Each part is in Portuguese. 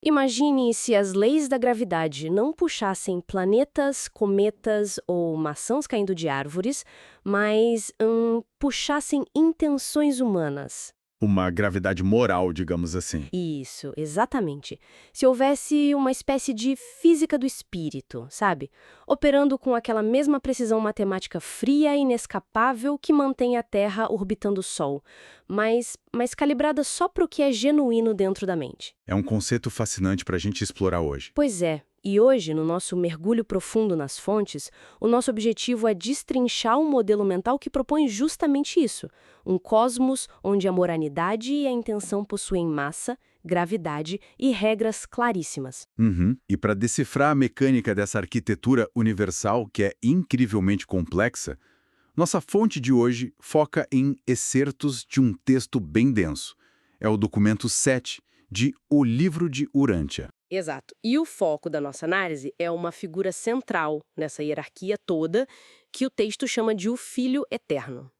Imagine se as leis da gravidade não puxassem planetas, cometas ou maçãs caindo de árvores, mas puxassem intenções humanas. Uma gravidade moral, digamos assim. Isso, exatamente. Se houvesse uma espécie de física do espírito, sabe? Operando com aquela mesma precisão matemática fria e inescapável que mantém a Terra orbitando o Sol, mas calibrada só para o que é genuíno dentro da mente. É um conceito fascinante para a gente explorar hoje. Pois é, e hoje, no nosso mergulho profundo nas fontes, o nosso objetivo é destrinchar um modelo mental que propõe justamente isso: um cosmos onde a moralidade e a intenção possuem massa, gravidade e regras claríssimas. Uhum. E para decifrar a mecânica dessa arquitetura universal, que é incrivelmente complexa, nossa fonte de hoje foca em excertos de um texto bem denso. É o documento 7 de O Livro de Urântia. Exato. E o foco da nossa análise é uma figura central nessa hierarquia toda, que o texto chama de o Filho Eterno,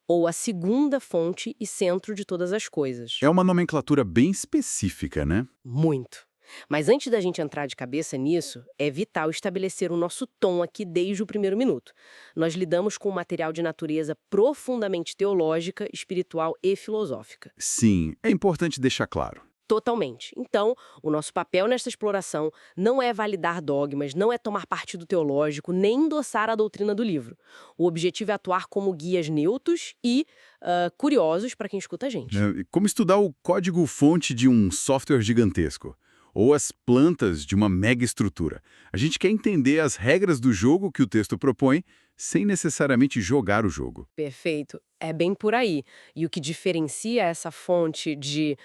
ou a segunda fonte e centro de todas as coisas. É uma nomenclatura bem específica, né? Muito. Mas antes da gente entrar de cabeça nisso, é vital estabelecer o nosso tom aqui desde o primeiro minuto. Nós lidamos com um material de natureza profundamente teológica, espiritual e filosófica. Sim, é importante deixar claro. Totalmente. Então, o nosso papel nesta exploração não é validar dogmas, não é tomar partido teológico, nem endossar a doutrina do livro. O objetivo é atuar como guias neutros e curiosos para quem escuta a gente. Como estudar o código-fonte de um software gigantesco, ou as plantas de uma mega estrutura. A gente quer entender as regras do jogo que o texto propõe, sem necessariamente jogar o jogo. Perfeito. É bem por aí. E o que diferencia essa fonte de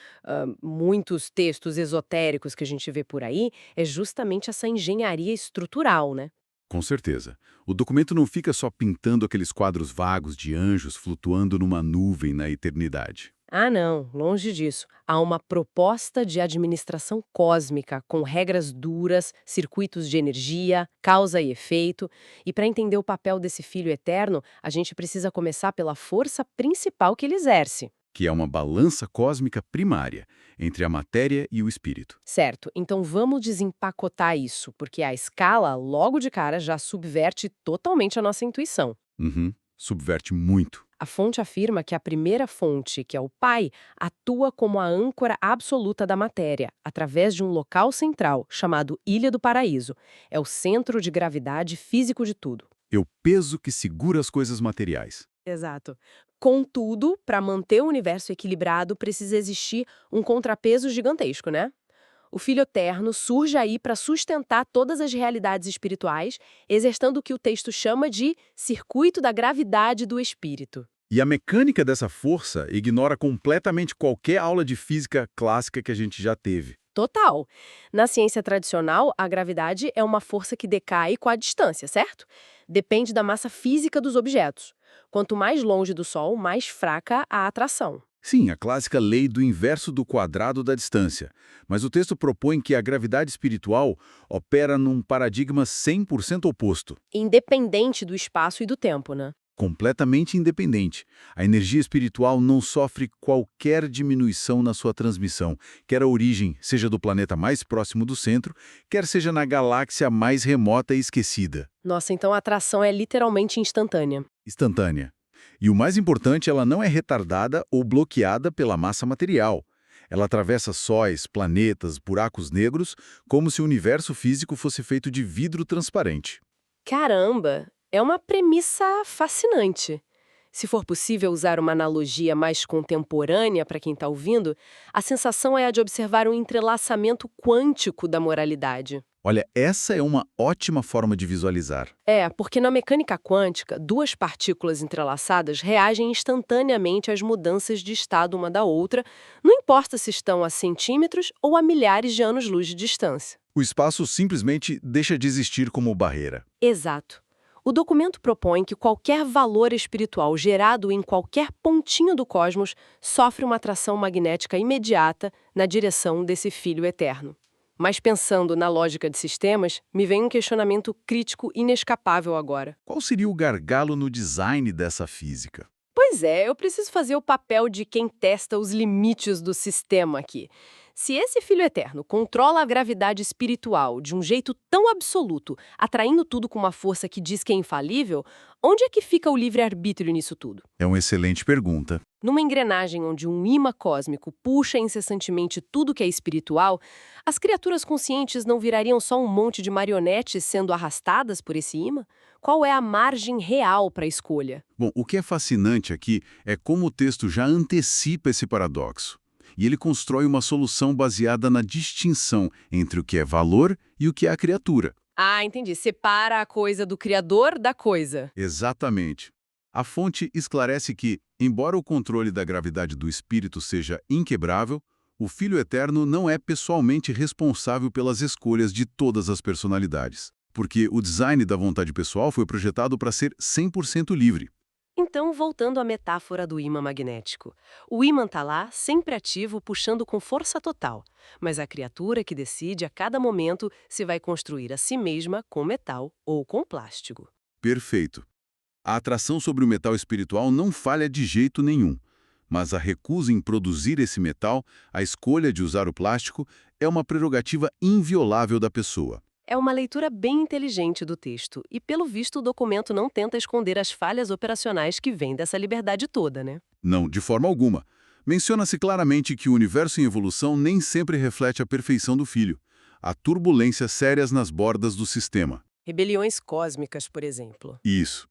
muitos textos esotéricos que a gente vê por aí é justamente essa engenharia estrutural, né? Com certeza. O documento não fica só pintando aqueles quadros vagos de anjos flutuando numa nuvem na eternidade. Ah, não, longe disso. Há uma proposta de administração cósmica, com regras duras, circuitos de energia, causa e efeito. E para entender o papel desse filho eterno, a gente precisa começar pela força principal que ele exerce. Que é uma balança cósmica primária entre a matéria e o espírito. Certo, então vamos desempacotar isso, porque a escala, logo de cara, já subverte totalmente a nossa intuição. Uhum. Subverte muito. A fonte afirma que a primeira fonte, que é o Pai, atua como a âncora absoluta da matéria, através de um local central, chamado Ilha do Paraíso. É o centro de gravidade físico de tudo. É o peso que segura as coisas materiais. Exato. Contudo, para manter o universo equilibrado, precisa existir um contrapeso gigantesco, né? O Filho Eterno surge aí para sustentar todas as realidades espirituais, exercendo o que o texto chama de circuito da gravidade do espírito. E a mecânica dessa força ignora completamente qualquer aula de física clássica que a gente já teve. Total. Na ciência tradicional, a gravidade é uma força que decai com a distância, certo? Depende da massa física dos objetos. Quanto mais longe do Sol, mais fraca a atração. Sim, a clássica lei do inverso do quadrado da distância. Mas o texto propõe que a gravidade espiritual opera num paradigma 100% oposto. Independente do espaço e do tempo, né? Completamente independente. A energia espiritual não sofre qualquer diminuição na sua transmissão, quer a origem seja do planeta mais próximo do centro, quer seja na galáxia mais remota e esquecida. Nossa, então a atração é literalmente instantânea. Instantânea. E o mais importante, ela não é retardada ou bloqueada pela massa material. Ela atravessa sóis, planetas, buracos negros, como se o universo físico fosse feito de vidro transparente. Caramba! É uma premissa fascinante. Se for possível usar uma analogia mais contemporânea para quem está ouvindo, a sensação é a de observar um entrelaçamento quântico da moralidade. Olha, essa é uma ótima forma de visualizar. É, porque na mecânica quântica, duas partículas entrelaçadas reagem instantaneamente às mudanças de estado uma da outra, não importa se estão a centímetros ou a milhares de anos-luz de distância. O espaço simplesmente deixa de existir como barreira. Exato. O documento propõe que qualquer valor espiritual gerado em qualquer pontinho do cosmos sofre uma atração magnética imediata na direção desse filho eterno. Mas pensando na lógica de sistemas, me vem um questionamento crítico inescapável agora. Qual seria o gargalo no design dessa física? Pois é, eu preciso fazer o papel de quem testa os limites do sistema aqui. Se esse Filho Eterno controla a gravidade espiritual de um jeito tão absoluto, atraindo tudo com uma força que diz que é infalível, onde é que fica o livre-arbítrio nisso tudo? É uma excelente pergunta. Numa engrenagem onde um imã cósmico puxa incessantemente tudo que é espiritual, as criaturas conscientes não virariam só um monte de marionetes sendo arrastadas por esse imã? Qual é a margem real para a escolha? Bom, o que é fascinante aqui é como o texto já antecipa esse paradoxo. E ele constrói uma solução baseada na distinção entre o que é valor e o que é a criatura. Ah, entendi. Separa a coisa do criador da coisa. Exatamente. A fonte esclarece que, embora o controle da gravidade do espírito seja inquebrável, o Filho Eterno não é pessoalmente responsável pelas escolhas de todas as personalidades, porque o design da vontade pessoal foi projetado para ser 100% livre. Então, voltando à metáfora do ímã magnético. O ímã está lá, sempre ativo, puxando com força total. Mas a criatura que decide a cada momento se vai construir a si mesma com metal ou com plástico. Perfeito. A atração sobre o metal espiritual não falha de jeito nenhum, mas a recusa em produzir esse metal, a escolha de usar o plástico, é uma prerrogativa inviolável da pessoa. É uma leitura bem inteligente do texto, e pelo visto o documento não tenta esconder as falhas operacionais que vêm dessa liberdade toda, né? Não, de forma alguma. Menciona-se claramente que o universo em evolução nem sempre reflete a perfeição do filho. Há turbulências sérias nas bordas do sistema. Rebeliões cósmicas, por exemplo. Isso.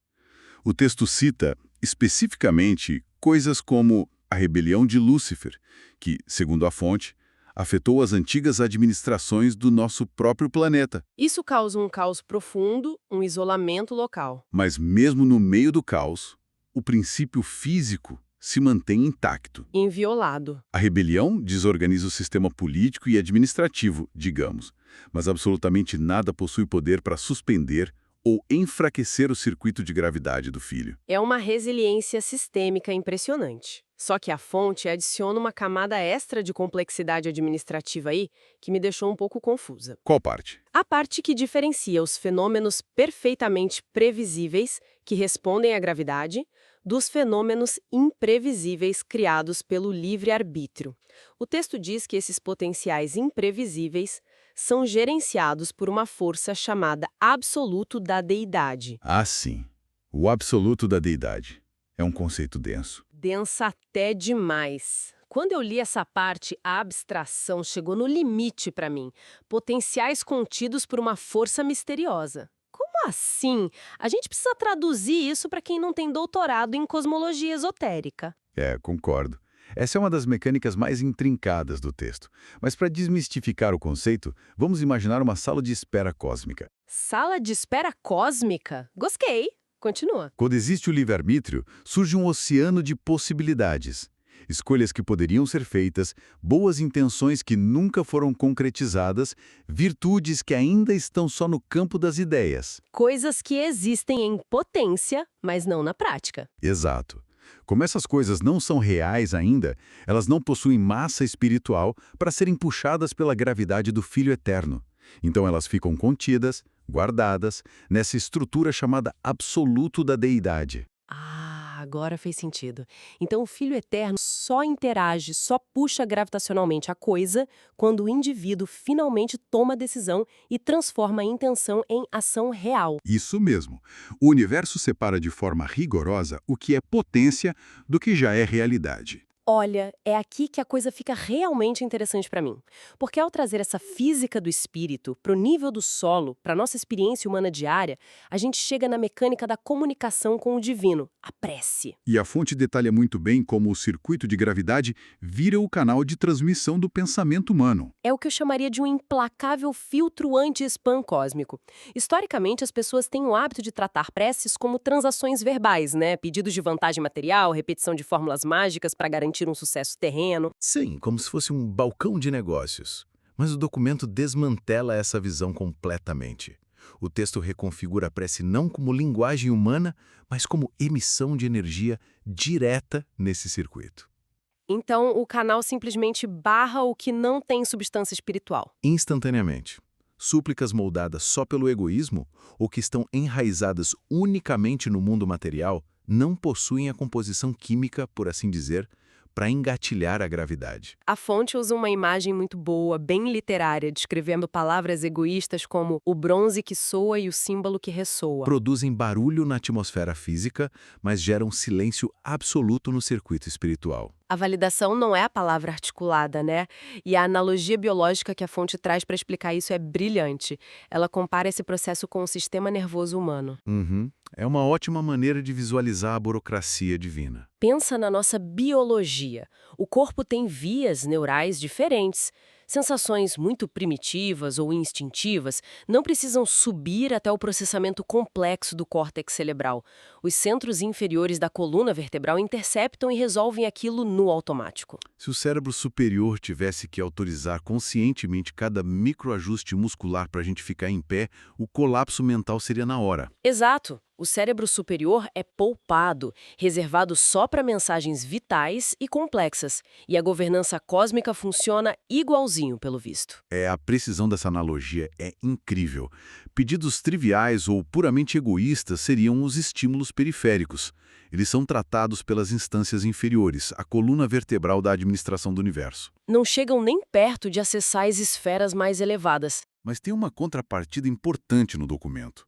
O texto cita, especificamente, coisas como a rebelião de Lúcifer, que, segundo a fonte, afetou as antigas administrações do nosso próprio planeta. Isso causa um caos profundo, um isolamento local. Mas mesmo no meio do caos, o princípio físico se mantém intacto. Inviolado. A rebelião desorganiza o sistema político e administrativo, digamos, mas absolutamente nada possui poder para suspender ou enfraquecer o circuito de gravidade do filho. É uma resiliência sistêmica impressionante. Só que a fonte adiciona uma camada extra de complexidade administrativa aí que me deixou um pouco confusa. Qual parte? A parte que diferencia os fenômenos perfeitamente previsíveis, que respondem à gravidade, dos fenômenos imprevisíveis criados pelo livre-arbítrio. O texto diz que esses potenciais imprevisíveis são gerenciados por uma força chamada absoluto da deidade. Ah, sim. O absoluto da deidade. É um conceito denso. Densa até demais. Quando eu li essa parte, a abstração chegou no limite para mim. Potenciais contidos por uma força misteriosa. Como assim? A gente precisa traduzir isso para quem não tem doutorado em cosmologia esotérica. Concordo. Essa é uma das mecânicas mais intrincadas do texto. Mas para desmistificar o conceito, vamos imaginar uma sala de espera cósmica. Sala de espera cósmica? Gostei. Continua. Quando existe o livre-arbítrio, surge um oceano de possibilidades. Escolhas que poderiam ser feitas, boas intenções que nunca foram concretizadas, virtudes que ainda estão só no campo das ideias. Coisas que existem em potência, mas não na prática. Exato. Como essas coisas não são reais ainda, elas não possuem massa espiritual para serem puxadas pela gravidade do Filho Eterno. Então elas ficam contidas, guardadas, nessa estrutura chamada absoluto da deidade. Ah, agora fez sentido. Então o Filho Eterno só interage, só puxa gravitacionalmente a coisa quando o indivíduo finalmente toma a decisão e transforma a intenção em ação real. Isso mesmo. O universo separa de forma rigorosa o que é potência do que já é realidade. Olha, é aqui que a coisa fica realmente interessante para mim. Porque ao trazer essa física do espírito para o nível do solo, para nossa experiência humana diária, a gente chega na mecânica da comunicação com o divino, a prece. E a fonte detalha muito bem como o circuito de gravidade vira o canal de transmissão do pensamento humano. É o que eu chamaria de um implacável filtro anti-spam cósmico. Historicamente, as pessoas têm o hábito de tratar preces como transações verbais, né? Pedidos de vantagem material, repetição de fórmulas mágicas para garantir um sucesso terreno. Sim, como se fosse um balcão de negócios. Mas o documento desmantela essa visão completamente. O texto reconfigura a prece não como linguagem humana, mas como emissão de energia direta nesse circuito. Então, o canal simplesmente barra o que não tem substância espiritual. Instantaneamente. Súplicas moldadas só pelo egoísmo ou que estão enraizadas unicamente no mundo material não possuem a composição química, por assim dizer, para engatilhar a gravidade. A fonte usa uma imagem muito boa, bem literária, descrevendo palavras egoístas como o bronze que soa e o símbolo que ressoa. Produzem barulho na atmosfera física, mas geram silêncio absoluto no circuito espiritual. A validação não é a palavra articulada, né? E a analogia biológica que a fonte traz para explicar isso é brilhante. Ela compara esse processo com o sistema nervoso humano. Uhum. É uma ótima maneira de visualizar a burocracia divina. Pensa na nossa biologia. O corpo tem vias neurais diferentes. Sensações muito primitivas ou instintivas não precisam subir até o processamento complexo do córtex cerebral. Os centros inferiores da coluna vertebral interceptam e resolvem aquilo no automático. Se o cérebro superior tivesse que autorizar conscientemente cada microajuste muscular para a gente ficar em pé, o colapso mental seria na hora. Exato. O cérebro superior é poupado, reservado só para mensagens vitais e complexas, e a governança cósmica funciona igualzinho, pelo visto. A precisão dessa analogia é incrível. Pedidos triviais ou puramente egoístas seriam os estímulos periféricos. Eles são tratados pelas instâncias inferiores, a coluna vertebral da administração do universo. Não chegam nem perto de acessar as esferas mais elevadas. Mas tem uma contrapartida importante no documento.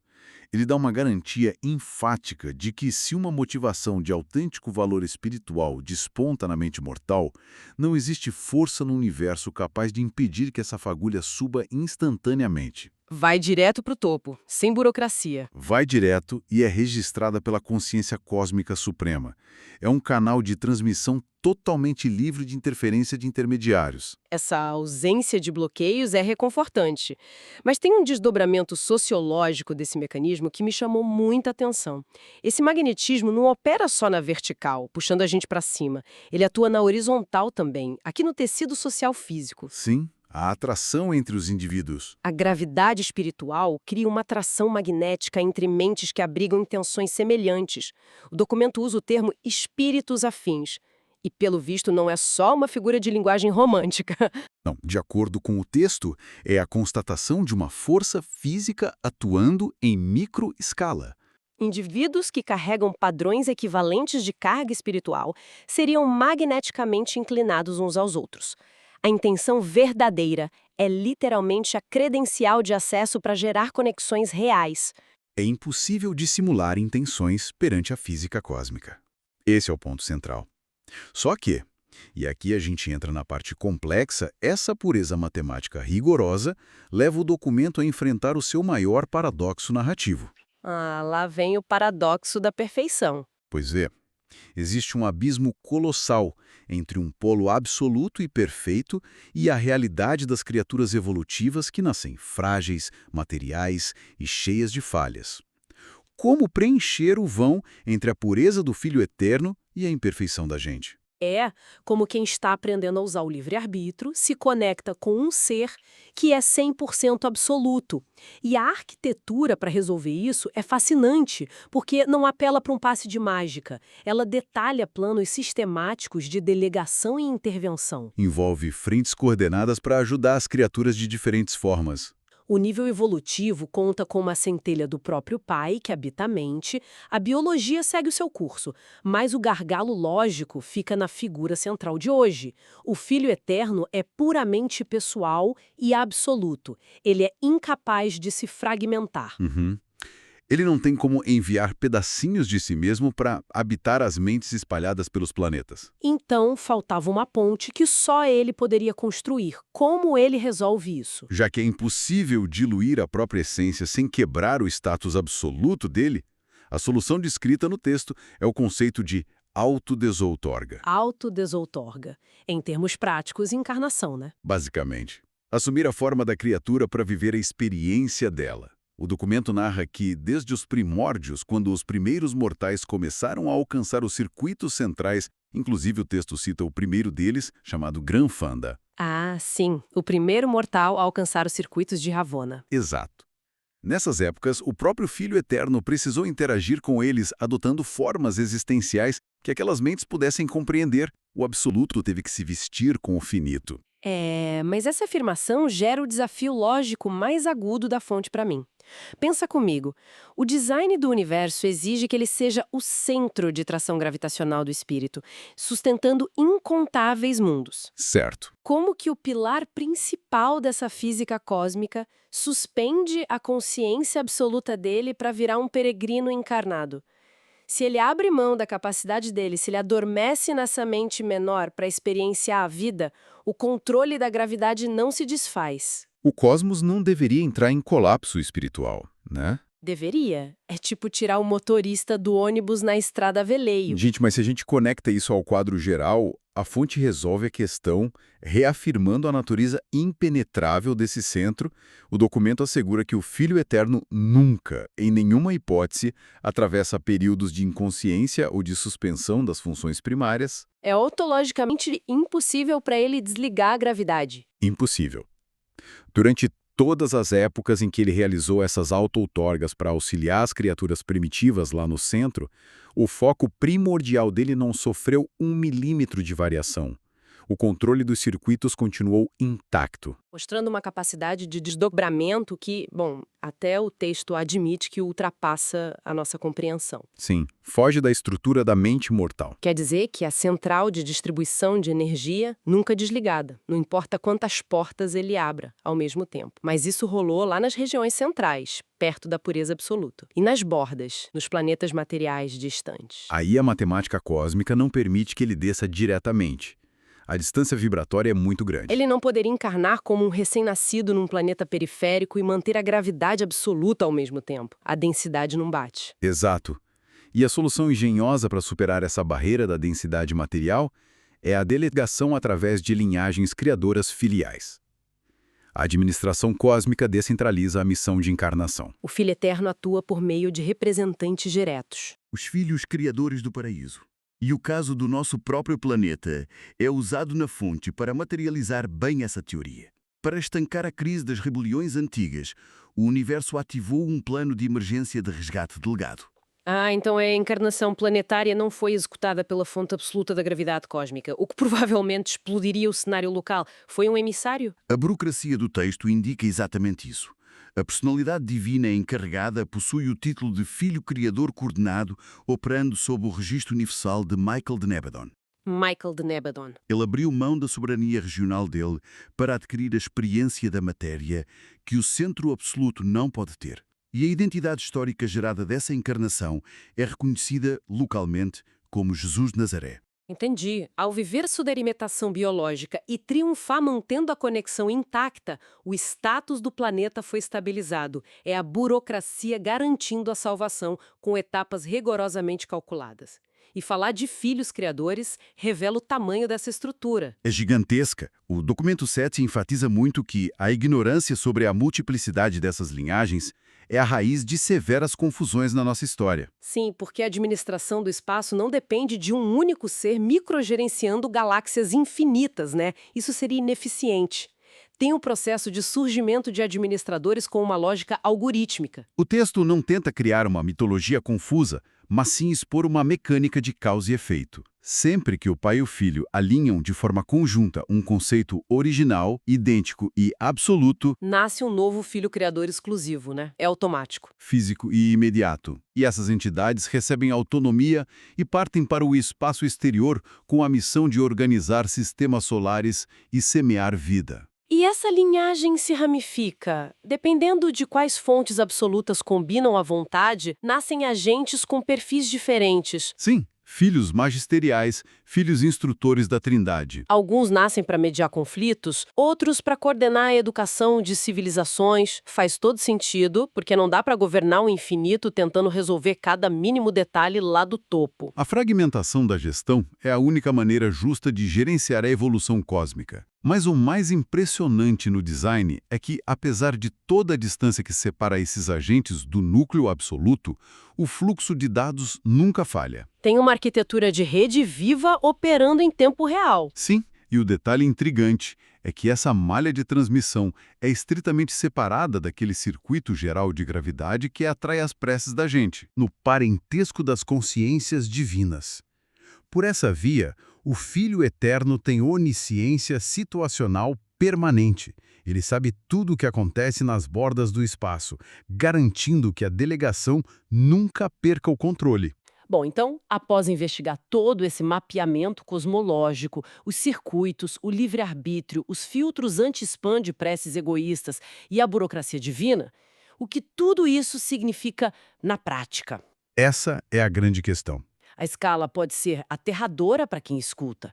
Ele dá uma garantia enfática de que se uma motivação de autêntico valor espiritual desponta na mente mortal, não existe força no universo capaz de impedir que essa fagulha suba instantaneamente. Vai direto pro topo, sem burocracia. Vai direto e é registrada pela consciência cósmica suprema. É um canal de transmissão totalmente livre de interferência de intermediários. Essa ausência de bloqueios é reconfortante. Mas tem um desdobramento sociológico desse mecanismo que me chamou muita atenção. Esse magnetismo não opera só na vertical, puxando a gente para cima. Ele atua na horizontal também, aqui no tecido social físico. Sim, a atração entre os indivíduos. A gravidade espiritual cria uma atração magnética entre mentes que abrigam intenções semelhantes. O documento usa o termo espíritos afins. E, pelo visto, não é só uma figura de linguagem romântica. Não, de acordo com o texto, é a constatação de uma força física atuando em microescala. Indivíduos que carregam padrões equivalentes de carga espiritual seriam magneticamente inclinados uns aos outros. A intenção verdadeira é literalmente a credencial de acesso para gerar conexões reais. É impossível dissimular intenções perante a física cósmica. Esse é o ponto central. Só que, e aqui a gente entra na parte complexa, essa pureza matemática rigorosa leva o documento a enfrentar o seu maior paradoxo narrativo. Ah, lá vem o paradoxo da perfeição. Pois é, existe um abismo colossal entre um polo absoluto e perfeito e a realidade das criaturas evolutivas que nascem frágeis, materiais e cheias de falhas. Como preencher o vão entre a pureza do Filho Eterno e a imperfeição da gente? É como quem está aprendendo a usar o livre-arbítrio se conecta com um ser que é 100% absoluto. E a arquitetura para resolver isso é fascinante, porque não apela para um passe de mágica. Ela detalha planos sistemáticos de delegação e intervenção. Envolve frentes coordenadas para ajudar as criaturas de diferentes formas. O nível evolutivo conta com uma centelha do próprio pai, que habita a mente, a biologia segue o seu curso, mas o gargalo lógico fica na figura central de hoje. O Filho Eterno é puramente pessoal e absoluto. Ele é incapaz de se fragmentar. Ele não tem como enviar pedacinhos de si mesmo para habitar as mentes espalhadas pelos planetas. Então, faltava uma ponte que só ele poderia construir. Como ele resolve isso? Já que é impossível diluir a própria essência sem quebrar o status absoluto dele, a solução descrita no texto é o conceito de autodesoutorga. Autodesoutorga. Em termos práticos, encarnação, né? Basicamente, assumir a forma da criatura para viver a experiência dela. O documento narra que, desde os primórdios, quando os primeiros mortais começaram a alcançar os circuitos centrais, inclusive o texto cita o primeiro deles, chamado Granfanda. Ah, sim. O primeiro mortal a alcançar os circuitos de Ravonna. Exato. Nessas épocas, o próprio Filho Eterno precisou interagir com eles, adotando formas existenciais que aquelas mentes pudessem compreender. O absoluto teve que se vestir com o finito. Mas essa afirmação gera o desafio lógico mais agudo da fonte para mim. Pensa comigo, o design do universo exige que ele seja o centro de tração gravitacional do espírito, sustentando incontáveis mundos. Certo. Como que o pilar principal dessa física cósmica suspende a consciência absoluta dele para virar um peregrino encarnado? Se ele abre mão da capacidade dele, se ele adormece nessa mente menor para experienciar a vida, o controle da gravidade não se desfaz. O cosmos não deveria entrar em colapso espiritual, né? Deveria. É tipo tirar o motorista do ônibus na estrada a veleio. Gente, mas se a gente conecta isso ao quadro geral, a fonte resolve a questão, reafirmando a natureza impenetrável desse centro. O documento assegura que o Filho Eterno nunca, em nenhuma hipótese, atravessa períodos de inconsciência ou de suspensão das funções primárias. É ontologicamente impossível para ele desligar a gravidade. Impossível. Durante todas as épocas em que ele realizou essas auto-outorgas para auxiliar as criaturas primitivas lá no centro, o foco primordial dele não sofreu 1 milímetro de variação. O controle dos circuitos continuou intacto. Mostrando uma capacidade de desdobramento que, bom, até o texto admite que ultrapassa a nossa compreensão. Sim, foge da estrutura da mente mortal. Quer dizer que a central de distribuição de energia nunca desligada, não importa quantas portas ele abra ao mesmo tempo. Mas isso rolou lá nas regiões centrais, perto da pureza absoluta. E nas bordas, nos planetas materiais distantes. Aí a matemática cósmica não permite que ele desça diretamente. A distância vibratória é muito grande. Ele não poderia encarnar como um recém-nascido num planeta periférico e manter a gravidade absoluta ao mesmo tempo. A densidade não bate. Exato. E a solução engenhosa para superar essa barreira da densidade material é a delegação através de linhagens criadoras filiais. A administração cósmica descentraliza a missão de encarnação. O Filho Eterno atua por meio de representantes diretos. Os filhos criadores do paraíso. E o caso do nosso próprio planeta é usado na fonte para materializar bem essa teoria. Para estancar a crise das rebeliões antigas, o universo ativou um plano de emergência de resgate delegado. Ah, então a encarnação planetária não foi executada pela fonte absoluta da gravidade cósmica, o que provavelmente explodiria o cenário local. Foi um emissário? A burocracia do texto indica exatamente isso. A personalidade divina encarregada possui o título de Filho Criador Coordenado, operando sob o registro universal de Michael de Nebadon. Michael de Nebadon. Ele abriu mão da soberania regional dele para adquirir a experiência da matéria que o centro absoluto não pode ter. E a identidade histórica gerada dessa encarnação é reconhecida localmente como Jesus de Nazaré. Entendi. Ao viver sua delimitação biológica e triunfar mantendo a conexão intacta, o status do planeta foi estabilizado. É a burocracia garantindo a salvação com etapas rigorosamente calculadas. E falar de filhos criadores revela o tamanho dessa estrutura. É gigantesca. O documento 7 enfatiza muito que a ignorância sobre a multiplicidade dessas linhagens é a raiz de severas confusões na nossa história. Sim, porque a administração do espaço não depende de um único ser microgerenciando galáxias infinitas, né? Isso seria ineficiente. Tem um processo de surgimento de administradores com uma lógica algorítmica. O texto não tenta criar uma mitologia confusa, mas sim expor uma mecânica de causa e efeito. Sempre que o pai e o filho alinham de forma conjunta um conceito original, idêntico e absoluto, Nasce um novo filho criador exclusivo, né? É automático. físico e imediato, e essas entidades recebem autonomia e partem para o espaço exterior com a missão de organizar sistemas solares e semear vida. E essa linhagem se ramifica. Dependendo de quais fontes absolutas combinam à vontade, nascem agentes com perfis diferentes. Sim, filhos magisteriais, filhos instrutores da Trindade. Alguns nascem para mediar conflitos, outros para coordenar a educação de civilizações. Faz todo sentido, porque não dá para governar o infinito tentando resolver cada mínimo detalhe lá do topo. A fragmentação da gestão é a única maneira justa de gerenciar a evolução cósmica. Mas o mais impressionante no design é que, apesar de toda a distância que separa esses agentes do núcleo absoluto, o fluxo de dados nunca falha. Tem uma arquitetura de rede viva operando em tempo real. Sim, e o detalhe intrigante é que essa malha de transmissão é estritamente separada daquele circuito geral de gravidade que atrai as preces da gente, no parentesco das consciências divinas. Por essa via, o Filho Eterno tem onisciência situacional permanente. Ele sabe tudo o que acontece nas bordas do espaço, garantindo que a delegação nunca perca o controle. Bom, então, após investigar todo esse mapeamento cosmológico, os circuitos, o livre-arbítrio, os filtros anti-spam de preces egoístas e a burocracia divina, o que tudo isso significa na prática? Essa é a grande questão. A escala pode ser aterradora para quem escuta.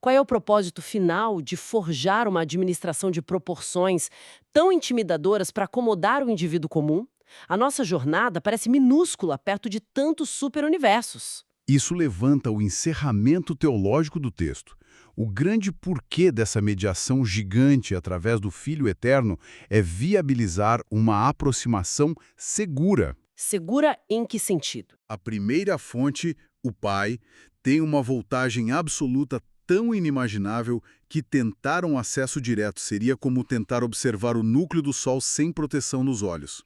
Qual é o propósito final de forjar uma administração de proporções tão intimidadoras para acomodar o indivíduo comum? A nossa jornada parece minúscula perto de tantos superuniversos. Isso levanta o encerramento teológico do texto. O grande porquê dessa mediação gigante através do Filho Eterno é viabilizar uma aproximação segura. Segura em que sentido? A primeira fonte, o Pai, tem uma voltagem absoluta tão inimaginável que tentar um acesso direto seria como tentar observar o núcleo do Sol sem proteção nos olhos.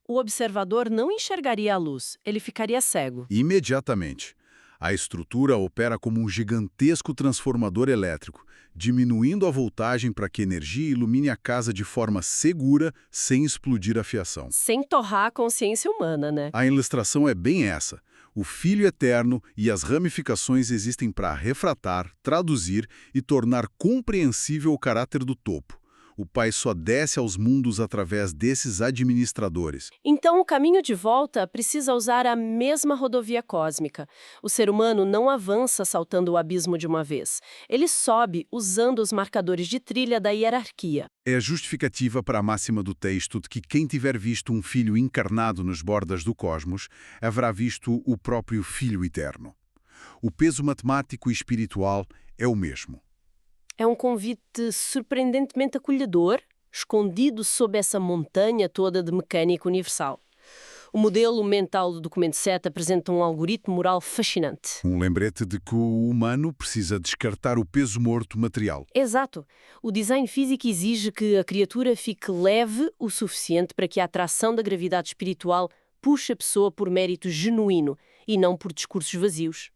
O observador não enxergaria a luz, ele ficaria cego. Imediatamente. A estrutura opera como um gigantesco transformador elétrico, diminuindo a voltagem para que a energia ilumine a casa de forma segura, sem explodir a fiação. Sem torrar a consciência humana, né? A ilustração é bem essa. O Filho Eterno e as ramificações existem para refratar, traduzir e tornar compreensível o caráter do topo. O Pai só desce aos mundos através desses administradores. Então, o caminho de volta precisa usar a mesma rodovia cósmica. O ser humano não avança saltando o abismo de uma vez. Ele sobe usando os marcadores de trilha da hierarquia. É a justificativa para a máxima do texto de que quem tiver visto um filho encarnado nas bordas do cosmos, haverá visto o próprio Filho Eterno. O peso matemático e espiritual é o mesmo. É um convite surpreendentemente acolhedor, escondido sob essa montanha toda de mecânica universal. O modelo mental do documento 7 apresenta um algoritmo moral fascinante. Um lembrete de que o humano precisa descartar o peso morto material. Exato. O design físico exige que a criatura fique leve o suficiente para que a atração da gravidade espiritual puxe a pessoa por mérito genuíno e não por discursos vazios.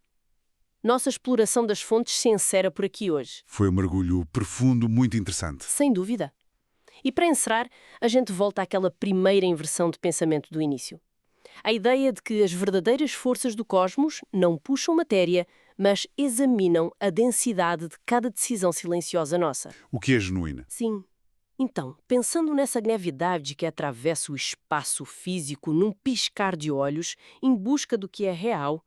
Nossa exploração das fontes se encerra por aqui hoje. Foi um mergulho profundo, muito interessante. Sem dúvida. E para encerrar, a gente volta àquela primeira inversão de pensamento do início. A ideia de que as verdadeiras forças do cosmos não puxam matéria, mas examinam a densidade de cada decisão silenciosa nossa. O que é genuína? Sim. Então, pensando nessa gravidade que atravessa o espaço físico num piscar de olhos, em busca do que é real,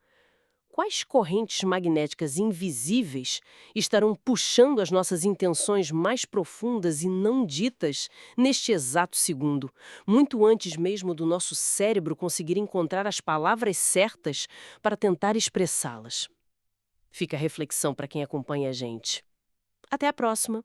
quais correntes magnéticas invisíveis estarão puxando as nossas intenções mais profundas e não ditas neste exato segundo, muito antes mesmo do nosso cérebro conseguir encontrar as palavras certas para tentar expressá-las? Fica a reflexão para quem acompanha a gente. Até a próxima!